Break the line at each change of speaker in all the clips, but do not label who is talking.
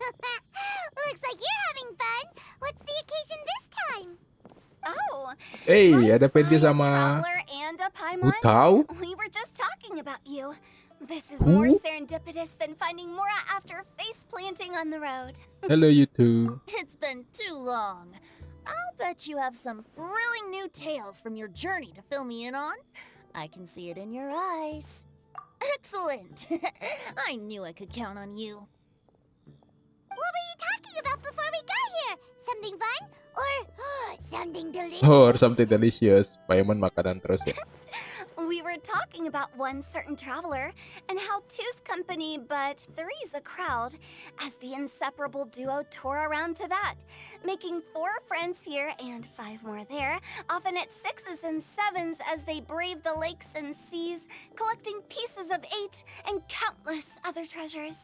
Looks like you're having fun. What's the occasion this time? Oh,
ada Penti sama
traveler and a
Who
Paimon?
tahu?
We were just talking about you. This is
Who?
more serendipitous than finding Mora after face planting on the road.
Hello you two.
It's been too long. I'll bet you have some thrilling new tales from your journey to fill me in on. I can see it in your eyes. Excellent! I knew I could count on you. What were you talking about before we got here? Something fun? Or something delicious?
Or something delicious. Paimon makanan terus ya.
We were talking about one certain traveler and how two's company but three's a crowd as the inseparable duo tour around Tibet, making 4 friends here and 5 more there, often at 6s and 7s as they brave the lakes and seas, collecting pieces of 8 and countless other treasures.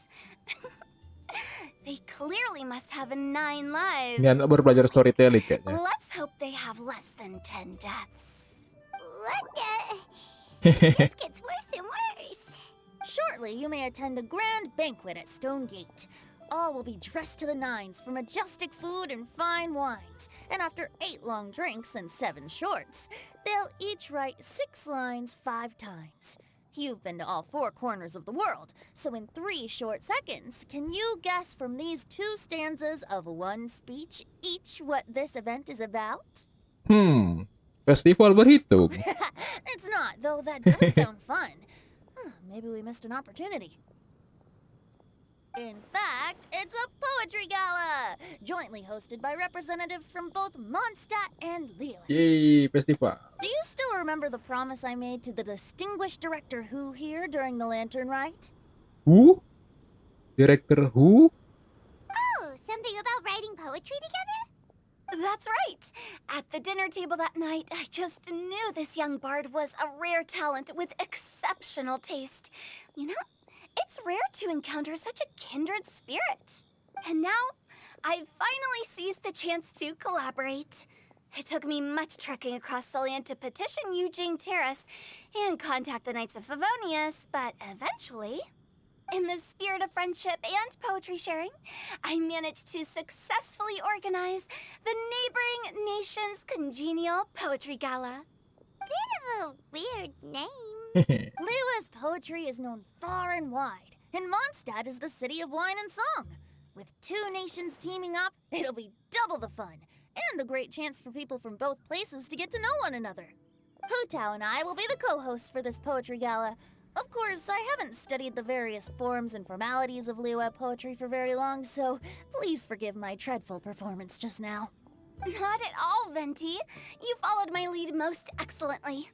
They clearly must have 9 lives.
Ini anak baru belajar storytelling kayaknya.
Let's hope they have less than 10 deaths. What the? This gets worse and worse. Shortly, you may attend a grand banquet at Stone Gate. All will be dressed to the nines for majestic food and fine wines. And after 8 long drinks and 7 shorts, they'll each write 6 lines 5 times. You've been to all 4 corners of the world, so in 3 short seconds, can you guess from these 2 stanzas of one speech each what this event is about?
Festival berhitung.
It's not, though that does sound fun. Maybe we missed an opportunity. In fact, it's a poetry gala, jointly hosted by representatives from both Mondstadt and Lille.
Yeay, festival.
Do you still remember the promise I made to the distinguished director Who here during the lantern rite?
Who? Director Who?
Oh, something about writing poetry together? That's right. At the dinner table that night, I just knew this young bard was a rare talent with exceptional taste. You know, it's rare to encounter such a kindred spirit. And now, I've finally seized the chance to collaborate. It took me much trekking across the land to petition Eugene Terrace and contact the Knights of Favonius, but eventually, in the spirit of friendship and poetry sharing, I managed to successfully organize the neighboring nation's Congenial Poetry Gala. Bit of a weird name. Liwa's poetry is known far and wide, and Mondstadt is the city of wine and song. With 2 nations teaming up, it'll be double the fun, and a great chance for people from both places to get to know one another. Hutao and I will be the co-hosts for this poetry gala. Of course, I haven't studied the various forms and formalities of Liyue poetry for very long, so please forgive my dreadful performance just now. Not at all, Venti. You followed my lead most excellently.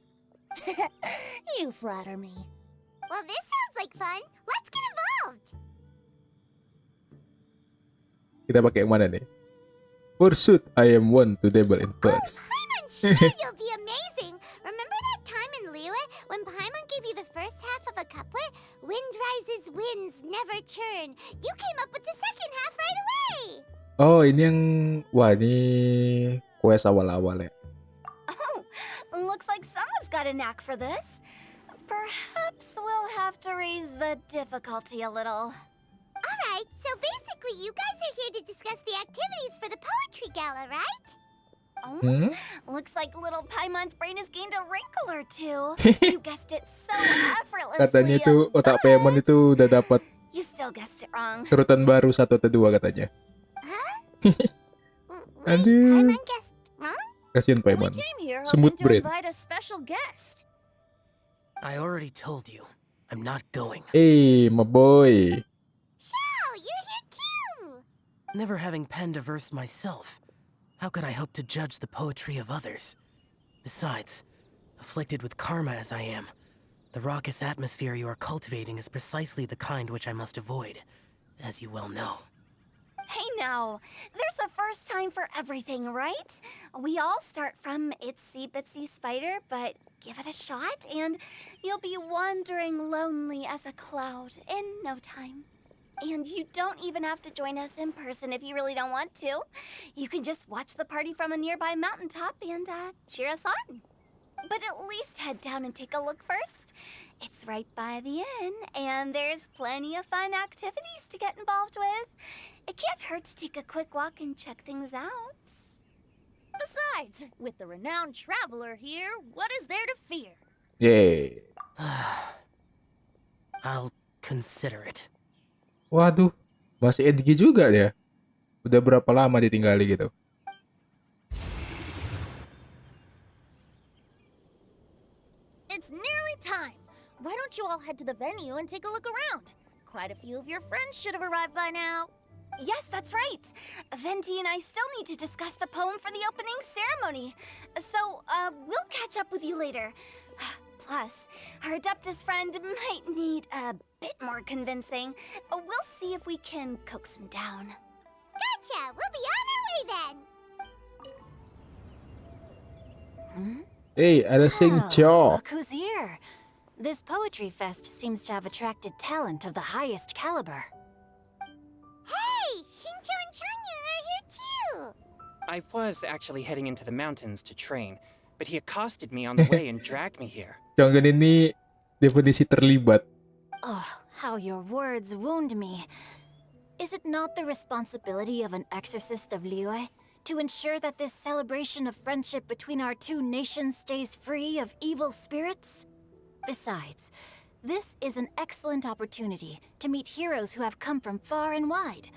You flatter me. Well, this sounds like fun. Let's get involved.
Kita pakai yang mana nih? Pursuit, I am one to dabble in first.
Paimon, sure you'll be amazing. Remember that time in Liyue when Paimon gave you the first half of a couplet? Wind rises, winds never churn. You came up with the second half right away.
Oh, ini yang... Wah, ini quest awal-awal ya.
Oh, looks like someone's got a knack for this. Perhaps we'll have to raise the difficulty a little. Alright, so basically you guys are here to discuss the activities for the poetry gala, right? Oh, looks like little Paimon's brain has gained a wrinkle or 2. You guessed it so effortlessly.
Katanya itu otak Paimon itu udah dapat
You still guessed it wrong.
turutan baru 1 atau 2 katanya.
Huh?
Aduh.
Paimon guessed wrong?
Kasian
We
Paimon.
came here
Smooth
hoping to
brain.
invite a special guest. I already told you, I'm not going.
My boy.
Xiao, you're here too.
Never having penned a verse myself, how could I hope to judge the poetry of others? Besides, afflicted with karma as I am, the raucous atmosphere you are cultivating is precisely the kind which I must avoid, as you well know.
Hey now, there's a first time for everything, right? We all start from itsy bitsy spider, but give it a shot and you'll be wandering lonely as a cloud in no time. And you don't even have to join us in person if you really don't want to. You can just watch the party from a nearby mountaintop and cheer us on. But at least head down and take a look first. It's right by the inn, and there's plenty of fun activities to get involved with. It can't hurt to take a quick walk and check things out.
Besides, with the renowned traveler here, what is there to fear?
Yeay.
I'll consider it.
Waduh, masih edgy juga dia. Udah berapa lama ditinggali gitu?
It's nearly time. Why don't you all head to the venue and take a look around? Quite a few of your friends should have arrived by now.
Yes, that's right. Venti and I still need to discuss the poem for the opening ceremony. So, we'll catch up with you later. Plus, our Adeptus friend might need a bit more convincing. We'll see if we can coax him down.
Gotcha! We'll be on our way then!
Hey, ada Sing Chok.
Look who's here. This poetry fest seems to have attracted talent of the highest caliber.
Hey! Shincho and Chanyu are here too!
I was actually heading into the mountains to train, but he accosted me on the way and dragged me here.
Chonggen ini definisi terlibat.
Oh, how your words wound me. Is it not the responsibility of an exorcist of Liyue to ensure that this celebration of friendship between our two nations stays free of evil spirits? Besides, this is an excellent opportunity to meet heroes who have come from far and wide.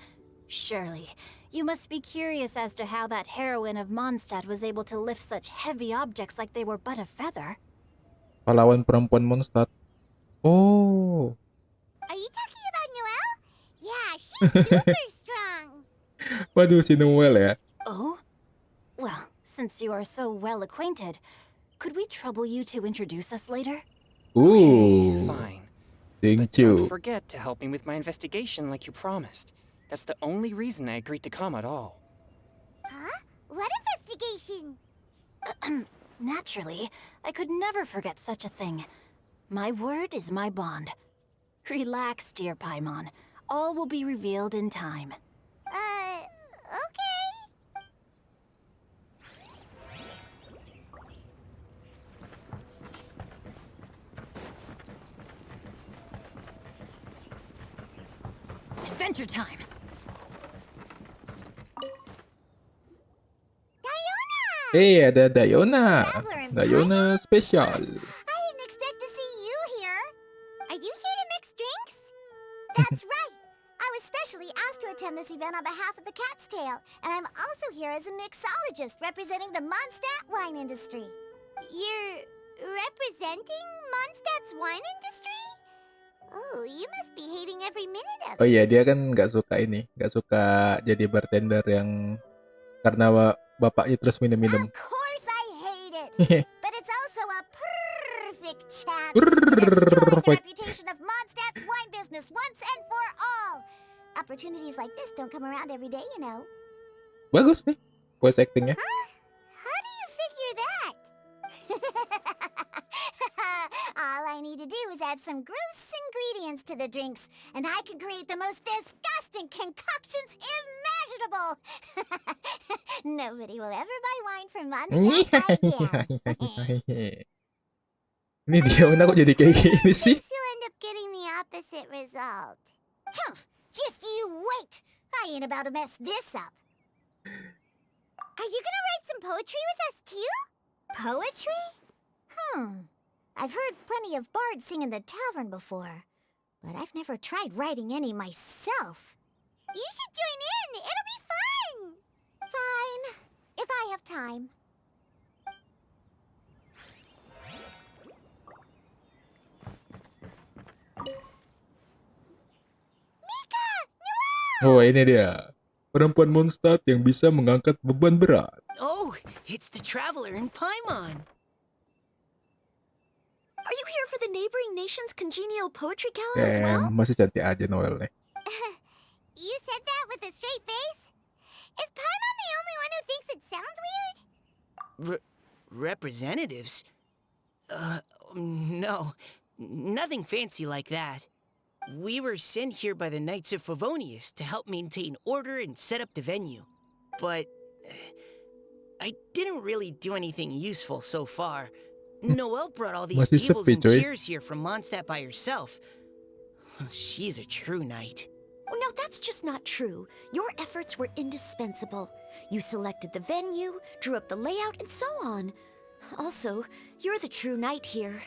Surely, you must be curious as to how that heroine of Mondstadt was able to lift such heavy objects like they were but a feather.
Pahlawan perempuan Mondstadt. Oh.
Are you talking about Noelle? Yeah, she's super strong!
Waduh, si Noel ya.
Oh? Well, since you are so well acquainted, could we trouble you to introduce us later?
Ooh.
Fine.
Sing
But don't
Chu.
forget to help me with my investigation like you promised. That's the only reason I agreed to come at all.
Huh? What investigation?
Naturally, I could never forget such a thing. My word is my bond. Relax, dear Paimon. All will be revealed in time.
Okay.
Adventure time!
Diona!
Hey, ada Diona.
Traveler in
Diona spesial.
I didn't expect to see you here. Are you here to mix drinks? That's right. I was specially asked to attend this event on behalf of the Cat's Tail, and I'm also here as a mixologist representing the Mondstadt wine industry. You're representing Mondstadt's wine industry? Oh, you must be hating every minute of
Oh
it.
iya, dia kan nggak suka ini, nggak suka jadi bartender yang karena bapaknya terus minum-minum.
Of course I hate it. But it's also a perfect chance to destroy the
Perfect.
reputation of Mondstadt's wine business once and for all. Opportunities like this don't come around every day, you know.
Bagus nih voice actingnya.
Huh? How do you figure that? All I need to do is add some gross ingredients to the drinks, and I can create the most disgusting concoctions imaginable. Nobody will ever buy wine from Mondstadt again.
Ini Diona kok jadi kayak gini sih?
Thinks you'll end up getting the opposite result. Just you wait! I ain't about to mess this up. Are you gonna write some poetry with us too? Poetry? I've heard plenty of bards sing in the tavern before, but I've never tried writing any myself. You should join in! It'll be fun! Fine, if I have time. Mika! Noelle!
Oh, ini dia. Perempuan Mondstadt yang bisa mengangkat beban berat.
Oh, it's the traveler in Paimon.
Are you here for the neighboring nation's Congenial poetry gala as well?
Masih cantik aja Noel nih.
You said that with a straight face? Is Paimon the only one who thinks it sounds weird?
Representatives? No. Nothing fancy like that. We were sent here by the Knights of Favonius to help maintain order and set up the venue. But I didn't really do anything useful so far. Noelle brought all these
Masih
tables
sepi,
and
coy.
chairs here from Mondstadt by herself. She's a true knight.
Oh, no, that's just not true. Your efforts were indispensable. You selected the venue, drew up the layout, and so on. Also, you're the true knight here.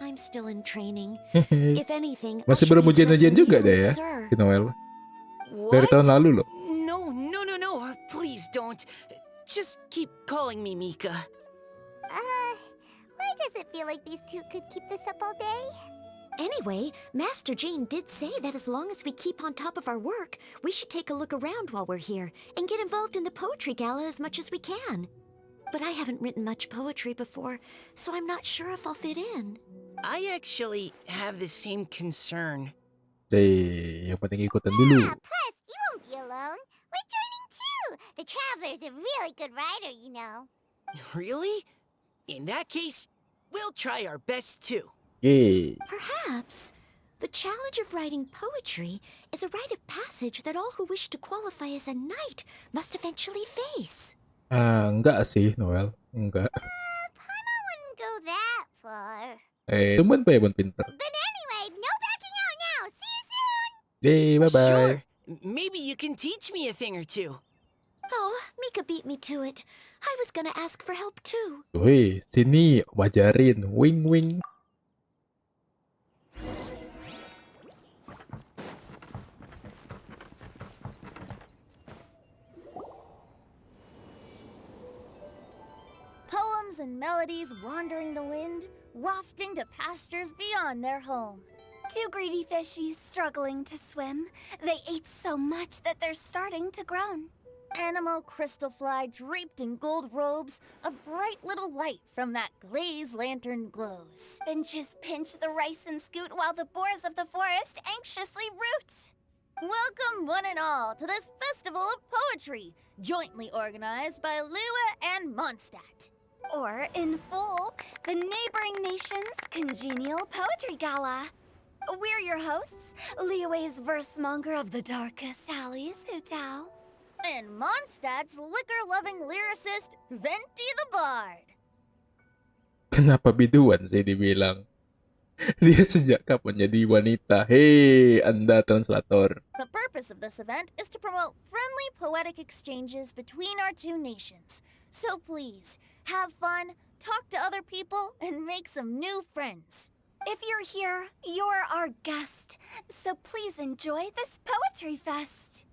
I'm still in training. If anything, I
Masih
should
belum
be
ujian-ujian
addressing
juga
you
deh
as
ya,
sir.
si Noel. Dari
What?
tahun lalu loh.
No. Please don't. Just keep calling me Mika.
Why does it feel like these two could keep this up all day?
Anyway, Master Jane did say that as long as we keep on top of our work, we should take a look around while we're here and get involved in the poetry gala as much as we can. But I haven't written much poetry before, so I'm not sure if I'll fit in.
I actually have the same concern.
Yang penting ikutan dulu.
Plus, you won't be alone. We're joining too. The Traveler's a really good writer, you know.
Really? In that case, we'll try our best too.
Yeay.
Perhaps the challenge of writing poetry is a rite of passage that all who wish to qualify as a knight must eventually face.
Enggak sih, Noel. Enggak.
Paimon wouldn't go that far.
Cuman Paimon pinter.
But anyway, no backing out now. See you soon.
Yeay, bye-bye.
Sure. Maybe you can teach me a thing or two.
Oh, Mika beat me to it. I was gonna ask for help too.
Wih, sini wajarin. Wing.
Poems and melodies wandering the wind, wafting to pastures beyond their home.
Two greedy fishies struggling to swim. They ate so much that they're starting to groan.
Animal crystal fly draped in gold robes, a bright little light from that glazed lantern glows.
Finches pinch the rice and scoot while the boars of the forest anxiously root.
Welcome, one and all, to this festival of poetry, jointly organized by Lua and Mondstadt.
Or, in full, the neighboring nation's Congenial Poetry Gala. We're your hosts, Liyue's verse-monger of the darkest alleys, Hutao.
And Mondstadt's liquor-loving lyricist, Venti the Bard.
Kenapa biduan sih dibilang? Dia sejak kapan jadi wanita? Hei, Anda translator.
The purpose of this event is to promote friendly poetic exchanges between our two nations. So please, have fun, talk to other people, and make some new friends.
If you're here, you're our guest, so please enjoy this poetry fest.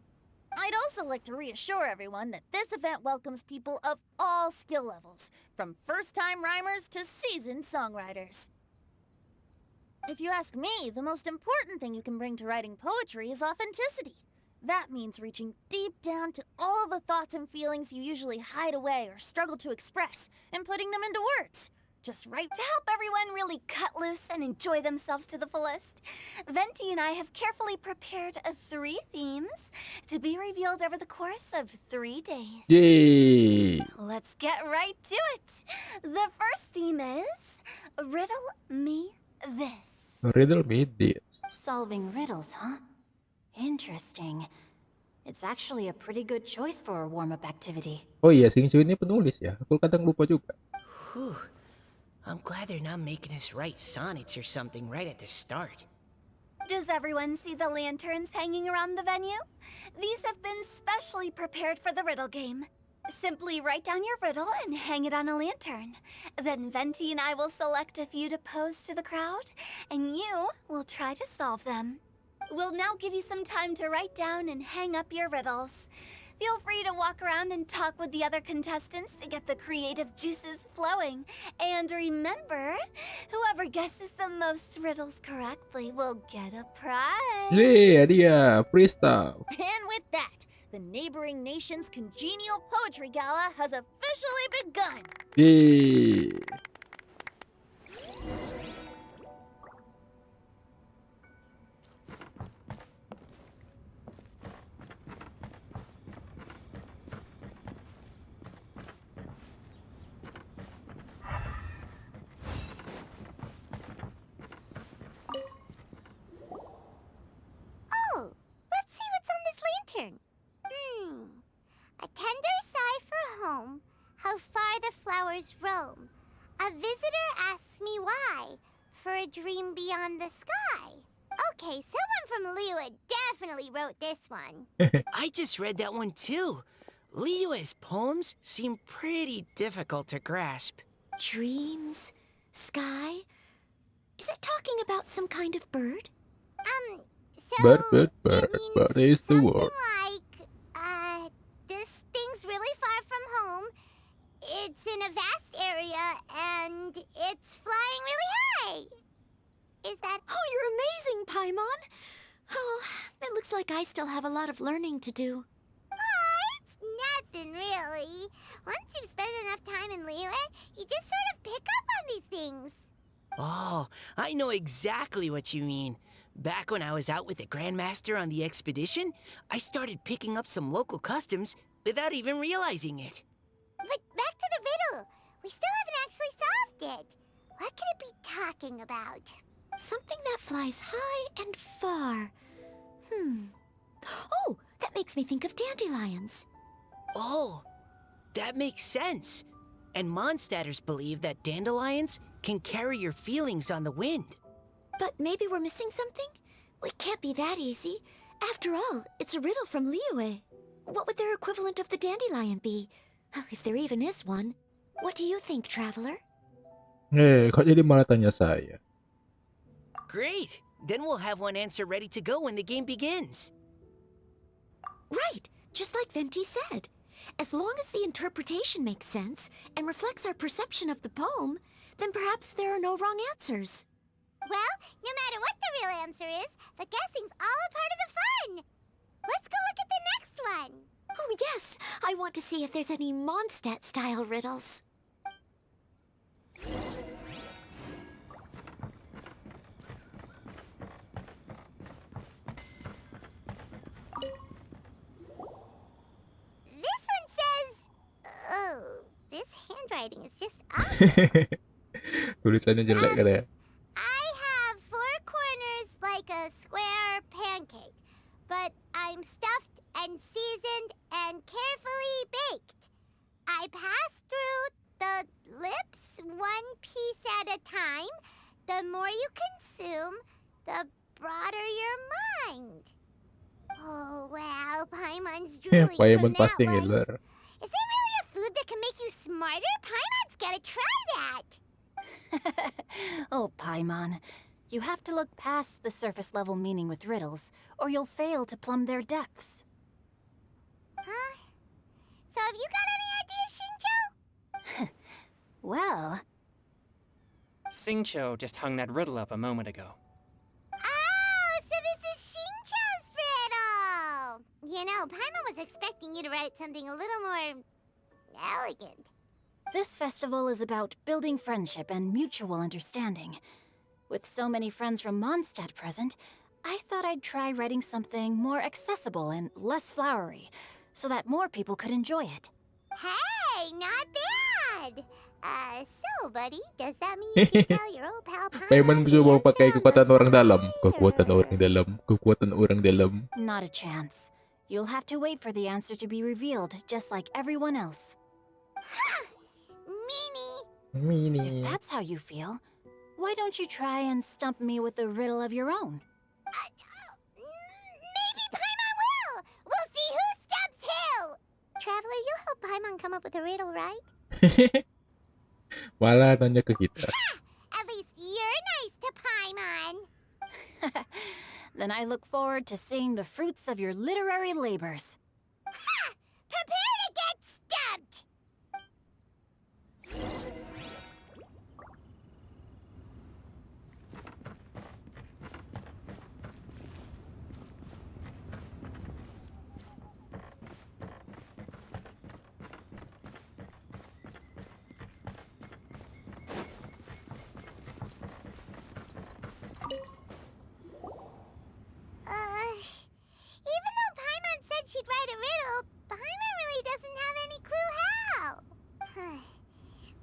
I'd also like to reassure everyone that this event welcomes people of all skill levels, from first-time rhymers to seasoned songwriters. If you ask me, the most important thing you can bring to writing poetry is authenticity. That means reaching deep down to all the thoughts and feelings you usually hide away or struggle to express, and putting them into words. Just right
To help everyone really cut loose and enjoy themselves to the fullest, Venti and I have carefully prepared 3 themes to be revealed over the course of 3 days.
Yeay.
Let's get right to it. The first theme is Riddle Me This.
Riddle me this.
Solving riddles, huh? Interesting. It's actually a pretty good choice for a warm-up activity.
Oh iya, Singsu ini penulis ya. Aku kadang lupa juga.
Whew. I'm glad they're not making us write sonnets or something right at the start.
Does everyone see the lanterns hanging around the venue? These have been specially prepared for the riddle game. Simply write down your riddle and hang it on a lantern. Then Venti and I will select a few to pose to the crowd, and you will try to solve them. We'll now give you some time to write down and hang up your riddles. Feel free to walk around and talk with the other contestants to get the creative juices flowing. And remember, whoever guesses the most riddles correctly will get a prize.
Yeay, hadiah. Free stuff.
And with that, the neighboring nation's Congenial Poetry Gala has officially begun.
Yeay.
Oh, let's see what's on this lantern. A tender sigh for home, how far the flowers roam. A visitor asks for a dream beyond the sky. Okay, someone from Liyue definitely wrote this one.
I just read that one too. Liyue's poems seem pretty difficult to grasp.
Dreams? Sky? Is it talking about some kind of bird?
So
Bird,
it
bird,
means
bird is the
something
word.
like, this thing's really far from home. It's in a vast area, and it's flying really high. Is that...
Oh, you're amazing, Paimon! Oh, it looks like I still have a lot of learning to do.
It's nothing, really. Once you've spent enough time in Liyue, you just sort of pick up on these things.
Oh, I know exactly what you mean. Back when I was out with the Grandmaster on the expedition, I started picking up some local customs without even realizing it.
But back to the riddle. We still haven't actually solved it. What could it be talking about?
Something that flies high and far. Oh, that makes me think of dandelions.
Oh, that makes sense. And Mondstadters believe that dandelions can carry your feelings on the wind.
But maybe we're missing something? It can't be that easy. After all, it's a riddle from Liyue. What would their equivalent of the dandelion be? If there even is one. What do you think, Traveler?
Kok jadi malah tanya saya?
Great! Then we'll have one answer ready to go when the game begins.
Right, just like Venti said. As long as the interpretation makes sense and reflects our perception of the poem, then perhaps there are no wrong answers.
Well, no matter what the real answer is, the guessing's all a part of the fun. Let's go look at the next one.
Oh yes, I want to see if there's any Mondstadt-style riddles.
This one says... Oh, this handwriting is just awesome.
Tulisannya jelek kali ya.
I have 4 corners like a square pancake, but I'm stuffed and seasoned and carefully baked. I pass through the lips 1 piece at a time. The more you consume, the broader your mind. Oh, wow, Paimon's drooling
Paimon
from that
pasti
one.
ngiler.
Is there really a food that can make you smarter? Paimon's gotta try that.
Oh, Paimon. You have to look past the surface level meaning with riddles, or you'll fail to plumb their depths.
Huh? So have you got any ideas, Shinjo?
Well,
Xingqiu just hung that riddle up a moment ago.
Oh, so this is Shinjo's riddle! You know, Paimon was expecting you to write something a little more... elegant.
this festival is about building friendship and mutual understanding. With so many friends from Mondstadt present, I thought I'd try writing something more accessible and less flowery, so that more people could enjoy it.
Hey, not bad! So, buddy, does that mean you can tell your old pal
Paimon
Paimon
gusto mo
the answer
pakai
on the
kekuatan orang dalam.
sly,
Kekuatan
or-
orang dalam. Kekuatan orang dalam.
Not a chance. You'll have to wait for the answer to be revealed, just like everyone else.
Meanie!
If
Mini.
that's how you feel, why don't you try and stump me with a riddle of your own?
Maybe Paimon will! We'll see who stumps who! Traveler, you'll help Paimon come up with a riddle, right?
Malah tanya ke kita.
At least you're nice to Paimon.
Then I look forward to seeing the fruits of your literary labors.
Prepare to get stumped! Even though Paimon said she'd write a riddle, Paimon really doesn't have any clue how.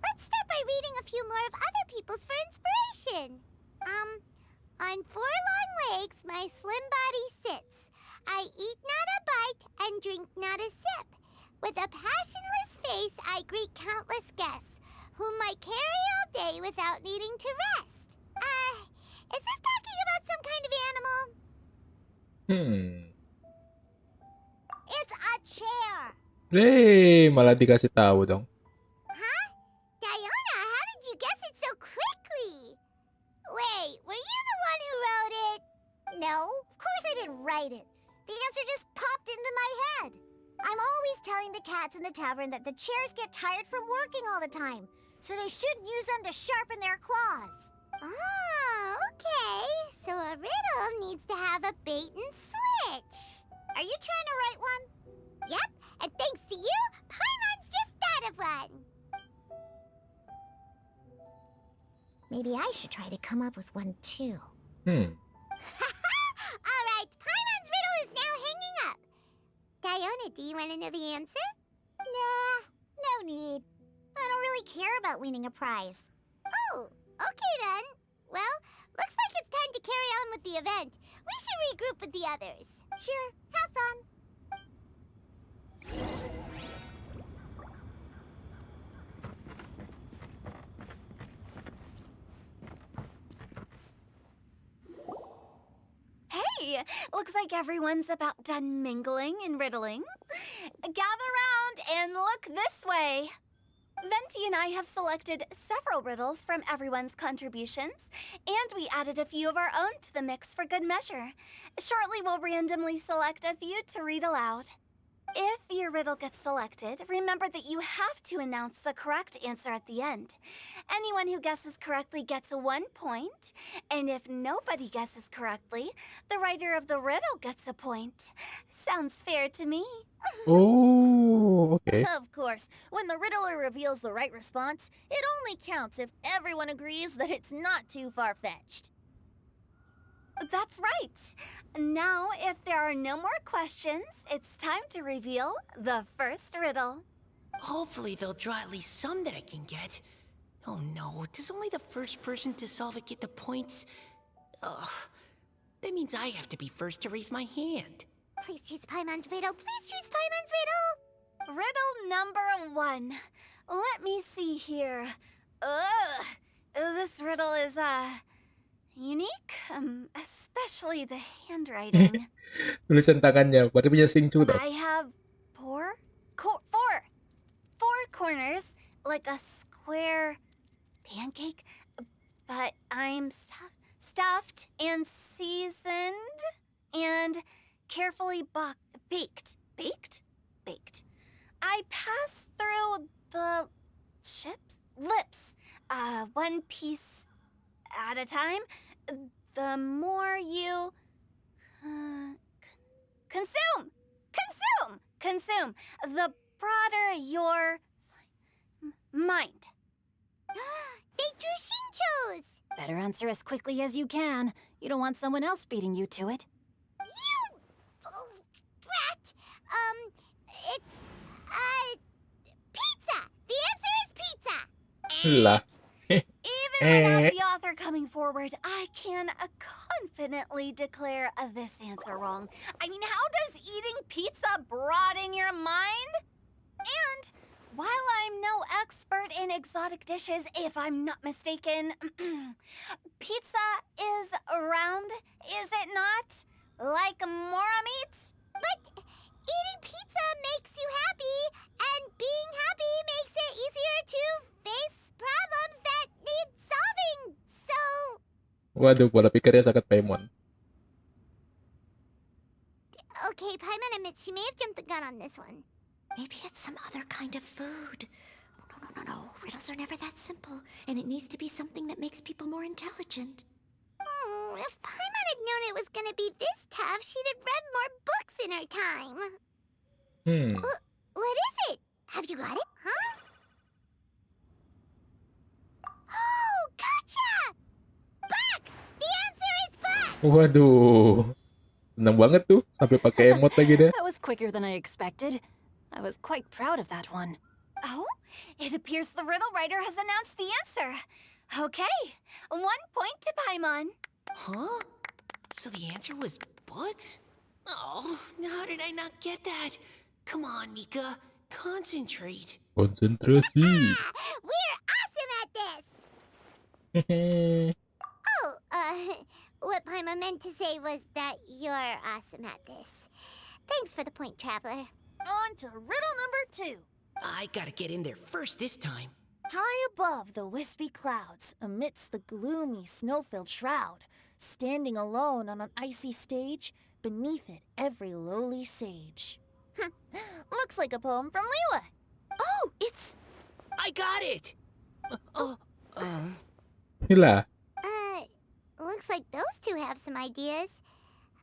Let's start by reading a few more of other people's for inspiration. On 4 long legs my slim body sits. I eat not a bite and drink not a sip. With a passionless face I greet countless guests, whom I carry all day without needing to rest. Is this talking about some kind of animal? It's a chair.
Malah dikasih tahu dong.
Huh? Diona, how did you guess it so quickly? Wait, were you the one who wrote it? No, of course I didn't write it. The answer just popped into my head. I'm always telling the cats in the tavern that the chairs get tired from working all the time, so they shouldn't use them to sharpen their claws. Oh, okay. So a riddle needs to have a bait and switch. Are you trying to write one? Yep, and thanks to you, Paimon's just thought of one. Maybe I should try to come up with one too. All right, Paimon's riddle is now hanging up. Diona, do you want to know the answer? Nah, no need. I don't really care about winning a prize. Oh, okay then. Well, looks like it's time to carry on with the event. We should regroup with the others. Sure, have fun.
Hey, looks like everyone's about done mingling and riddling. Gather round and look this way. Venti and I have selected several riddles from everyone's contributions, and we added a few of our own to the mix for good measure. Shortly, we'll randomly select a few to read aloud. If your riddle gets selected, remember that you have to announce the correct answer at the end. Anyone who guesses correctly gets 1 point, and if nobody guesses correctly, the writer of the riddle gets a point. Sounds fair to me.
Oh, okay.
Of course, when the riddler reveals the right response, it only counts if everyone agrees that it's not too far-fetched.
That's right. Now, if there are no more questions, it's time to reveal the first riddle.
Hopefully they'll draw at least some that I can get. Oh no, does only the first person to solve it get the points? Ugh, that means I have to be first to raise my hand.
Please choose Paimon's riddle. Please choose Paimon's riddle.
Riddle number 1. Let me see here. Ugh, this riddle is, unique, especially the handwriting.
Tulisan tangannya, berarti punya Singchu dong.
I have four corners, like a square pancake, but I'm stuffed and seasoned and carefully baked. I pass through the lips, one piece at a time. The more you consume, the broader your mind.
They drew Shinchos.
Better answer as quickly as you can. You don't want someone else beating you to it.
You brat. It's pizza. The answer is pizza.
Lah.
Even without the author coming forward, I can confidently declare this answer wrong. I mean, how does eating pizza broaden your mind? And while I'm no expert in exotic dishes, if I'm not mistaken, pizza is round, is it not? Like mora meat?
But eating pizza makes you happy, and being happy makes it easier to face problems that need solving. So,
Waduh, pola pikirnya sangat Paimon.
okay, Paimon admits she may have jumped the gun on this one.
Maybe it's some other kind of food. No. Riddles are never that simple, and it needs to be something that makes people more intelligent.
If Paimon had known it was gonna be this tough, she'd have read more books in her time. What is it? Have you got it? Huh? Oh, gotcha! Bucks! The answer is bucks!
Waduh. Seneng banget tuh, sampai pakai emot lagi deh.
That was quicker than I expected. I was quite proud of that one.
Oh, it appears the riddle writer has announced the answer. Okay, 1 point to Paimon.
Huh? So the answer was books? Oh, how did I not get that? Come on, Mika. Concentrate.
Konsentrasi.
We're awesome at this! What Paimon meant to say was that you're awesome at this. Thanks for the point, Traveler.
On to riddle number 2.
I gotta get in there first this time.
High above the wispy clouds, amidst the gloomy snow-filled shroud, standing alone on an icy stage, beneath it every lowly sage. Looks like a poem from Liyue.
Oh, it's...
I got it!
Inilah.
Looks like those two have some ideas.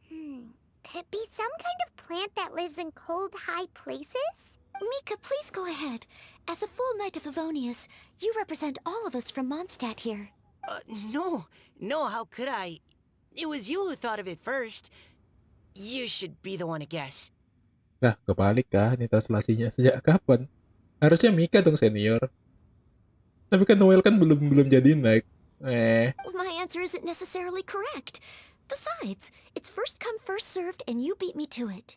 Could it be some kind of plant that lives in cold, high places?
Mika, please go ahead. As a full Knight of Favonius, you represent all of us from Mondstadt here.
No, how could I? It was you who thought of it first. You should be the one to guess.
Nah, kebalik kah? Ini translasinya sejak kapan? Harusnya Mika dong senior. Tapi kan Noel kan belum jadi naik.
My answer isn't necessarily correct. Besides, it's first come, first served, and you beat me to it.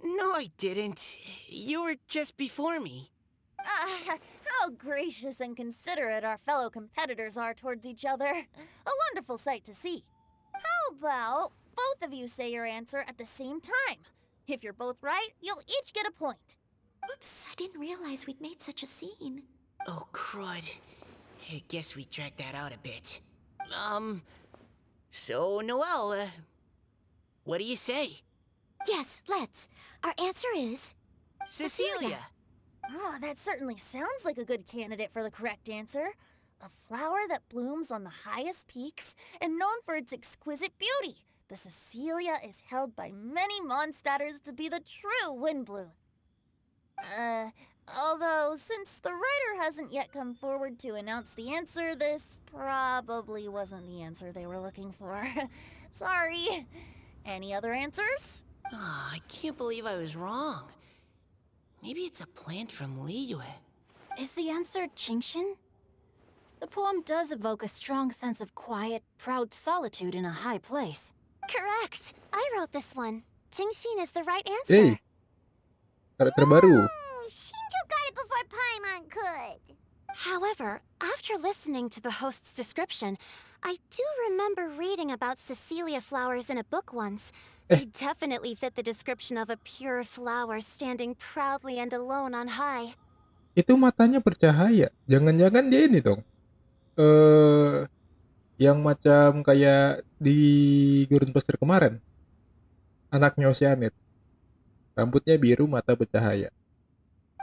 No, I didn't. You were just before me.
How gracious and considerate our fellow competitors are towards each other. A wonderful sight to see. How about both of you say your answer at the same time? If you're both right, you'll each get a point.
Oops, I didn't realize we'd made such a scene.
Oh, crud. I guess we dragged that out a bit. So, Noelle, what do you say?
Yes, let's. Our answer is...
Cecilia!
Oh, that certainly sounds like a good candidate for the correct answer. A flower that blooms on the highest peaks and known for its exquisite beauty. The Cecilia is held by many Mondstadters to be the true Windbloom. Although, since the writer hasn't yet come forward to announce the answer, this probably wasn't the answer they were looking for. Sorry. Any other answers?
Oh, I can't believe I was wrong. Maybe it's a plant from Liyue.
Is the answer Genshin? The poem does evoke a strong sense of quiet, proud solitude in a high place.
Correct. I wrote this one. Genshin is the right answer.
Hey, karakter baru.
Shinjo got it before Paimon could.
However, after listening to the host's description, I do remember reading about Cecilia flowers in a book once. They definitely fit the description of a pure flower standing proudly and alone on high.
Itu matanya bercahaya. Jangan-jangan dia ini dong. Yang macam kayak di Gurun Pasir kemarin. Anaknya Oceanid. Rambutnya biru, mata bercahaya.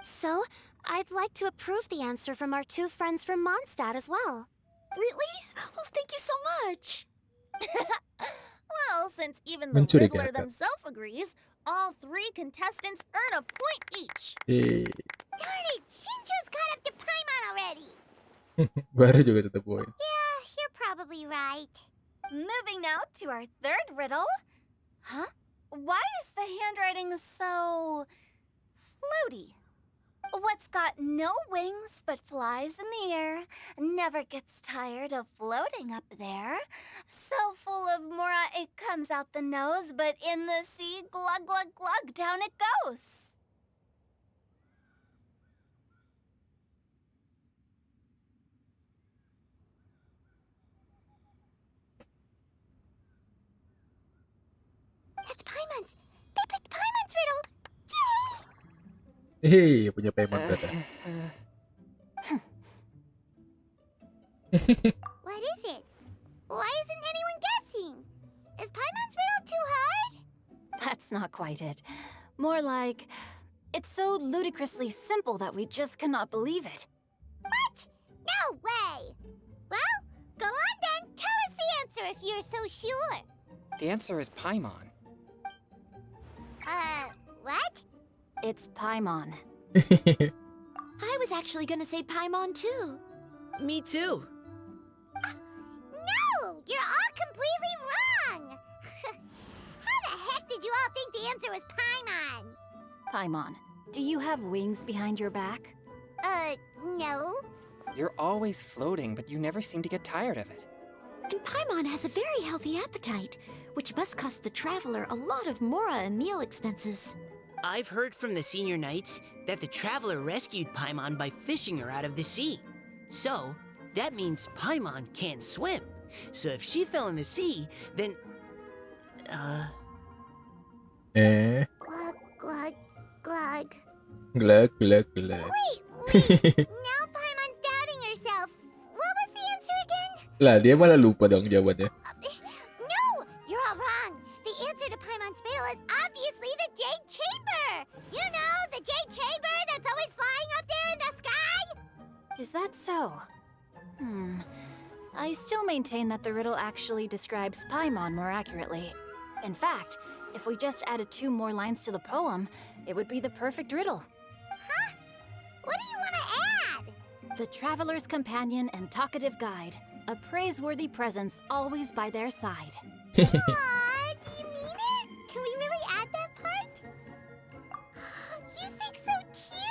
So, I'd like to approve the answer from our two friends from Mondstadt as well. Really? Oh, thank you so much.
Well, since even the Riddler themselves agrees, all 3 contestants earn a point each.
Darn it, Shinjo's caught up to Paimon already.
Baru juga 1 poin.
Yeah, you're probably right.
Moving now to our third riddle. Huh? Why is the handwriting so floaty? What's got no wings but flies in the air, never gets tired of floating up there. So full of mora it comes out the nose, but in the sea, glug, glug, glug, down it goes.
That's Paimon's. They picked Paimon's riddle.
Hei, punya Paimon ternyata.
What is it? Why isn't anyone guessing? Is Paimon's riddle too hard?
That's not quite it. More like, it's so ludicrously simple that we just cannot believe it.
What? No way! Well, go on then. Tell us the answer if you're so sure.
The answer is Paimon.
What?
It's Paimon.
I was actually gonna say Paimon too.
Me too.
No! You're all completely wrong! How the heck did you all think the answer was Paimon?
Paimon, do you have wings behind your back?
No.
You're always floating, but you never seem to get tired of it.
And Paimon has a very healthy appetite, which must cost the traveler a lot of mora and meal expenses.
I've heard from the senior knights that the traveler rescued Paimon by fishing her out of the sea. So, that means Paimon can't swim. So if she fell in the sea, then...
Glug, glug, glug.
Glug, glug, glug.
Wait. Now Paimon's doubting herself. What was the answer again?
Lah, dia malah lupa dong jawabannya.
No, you're all wrong. The answer to Paimon's riddle is obviously the Jade Chamber. You know, the Jade Chamber that's always flying up there in the sky.
Is that so? I still maintain that the riddle actually describes Paimon more accurately. In fact, if we just added 2 more lines to the poem, it would be the perfect riddle.
Huh? What do you want to add?
The traveler's companion and talkative guide, a praiseworthy presence always by their side.
Aw, do you mean it? Can we really add that part? You think so cute?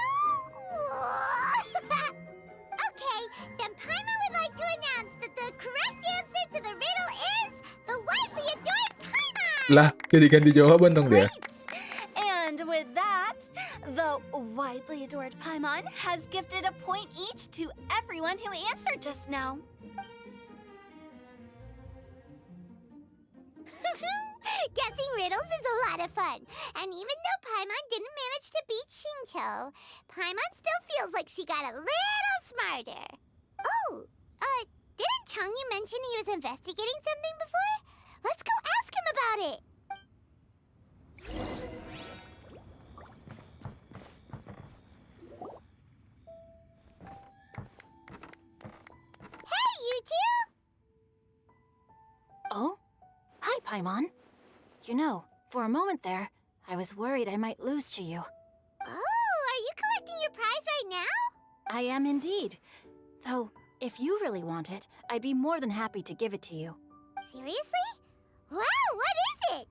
Okay, then Paimon would like to announce that the correct answer to the riddle is the widely adored Paimon!
Lah, jadi ganti jawaban dong dia.
Great! And with that, the widely adored Paimon has gifted a point each to everyone who answered just now.
Guessing riddles is a lot of fun. And even though Paimon didn't manage to beat Xingqiu, Paimon still feels like she got a little smarter. Oh, didn't Changyu mention he was investigating something before? Let's go ask him about it. Hey, you two!
Oh? Hi, Paimon. You know, for a moment there, I was worried I might lose to you.
Oh, are you collecting your prize right now?
I am indeed. Though, if you really want it, I'd be more than happy to give it to you.
Seriously? Wow, what is it?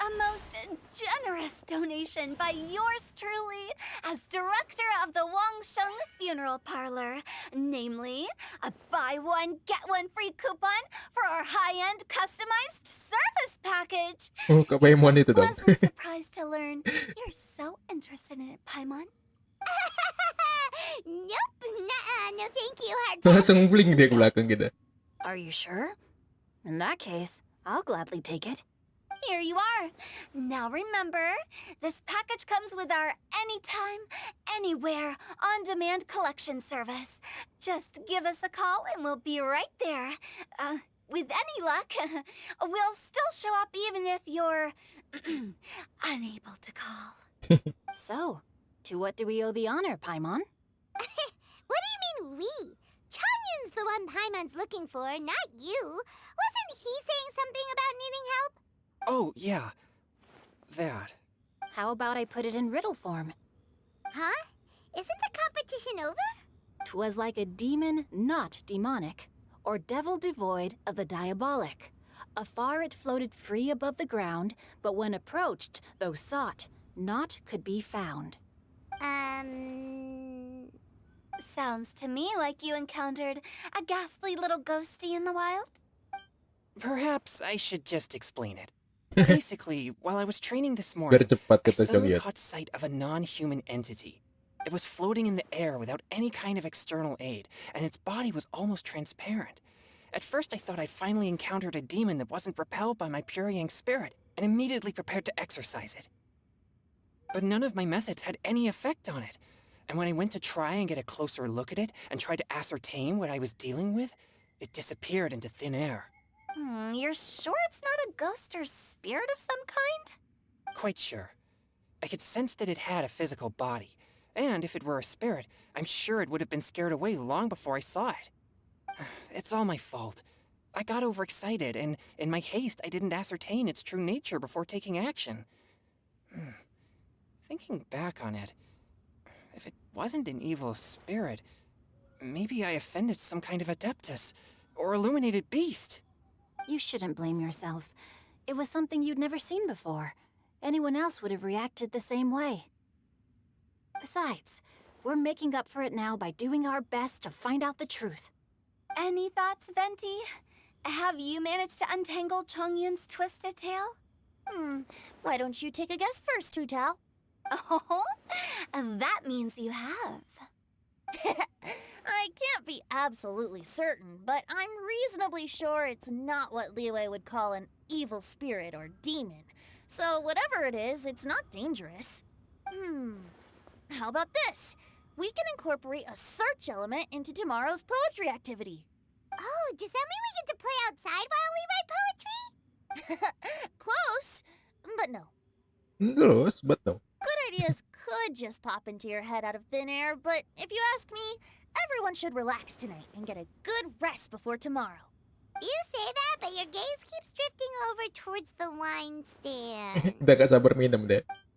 A most generous donation by yours truly as director of the Wangsheng Funeral Parlor. Namely, a buy one, get one free coupon for our high-end customized service package.
Oh, Kak Paimon itu dong.
Pleasant surprise to learn you're so interested in it, Paimon.
Nope, no thank you, hard pass.
Langsung blink dia ke belakang gitu.
Are you sure? In that case, I'll gladly take it.
Here you are. Now remember, this package comes with our anytime, anywhere, on-demand collection service. Just give us a call and we'll be right there. With any luck, we'll still show up even if you're unable to call.
So, to what do we owe the honor, Paimon?
What do you mean we? Changyun's the one Paimon's looking for, not you. Wasn't he saying something about needing help?
Oh, yeah. That.
How about I put it in riddle form?
Huh? Isn't the competition over?
'Twas like a demon not demonic, or devil devoid of the diabolic. Afar it floated free above the ground, but when approached, though sought, naught could be found.
Sounds to me like you encountered a ghastly little ghosty in the wild.
Perhaps I should just explain it. Basically, while I was training this
Biar
morning,
cepat
I
kita
suddenly
lihat.
caught sight of a non-human entity. It was floating in the air without any kind of external aid, and its body was almost transparent. At first I thought I'd finally encountered a demon that wasn't repelled by my pure yang spirit, and immediately prepared to exorcise it. But none of my methods had any effect on it, and when I went to try and get a closer look at it and try to ascertain what I was dealing with, it disappeared into thin air.
You're sure it's not a ghost or spirit of some kind?
Quite sure. I could sense that it had a physical body, and if it were a spirit, I'm sure it would have been scared away long before I saw it. It's all my fault. I got overexcited, and in my haste, I didn't ascertain its true nature before taking action. Thinking back on it, if it wasn't an evil spirit, maybe I offended some kind of adeptus or illuminated beast.
You shouldn't blame yourself. It was something you'd never seen before. Anyone else would have reacted the same way. Besides, we're making up for it now by doing our best to find out the truth.
Any thoughts, Venti? Have you managed to untangle Chongyun's twisted tail?
Why don't you take a guess first, Hu Tao?
Oh, that means you have.
I can't be absolutely certain, but I'm reasonably sure it's not what Liyue would call an evil spirit or demon. So whatever it is, it's not dangerous. How about this? We can incorporate a search element into tomorrow's poetry activity.
Oh, does that mean we get to play outside while we write poetry?
Close, but no.
Terus, but no.
Good ideas could just pop into your head out of thin air, but if you ask me, everyone should relax tonight and get a good rest before tomorrow.
You say that, but your gaze keeps drifting over towards the wine stand.
Udah gak sabar minum deh.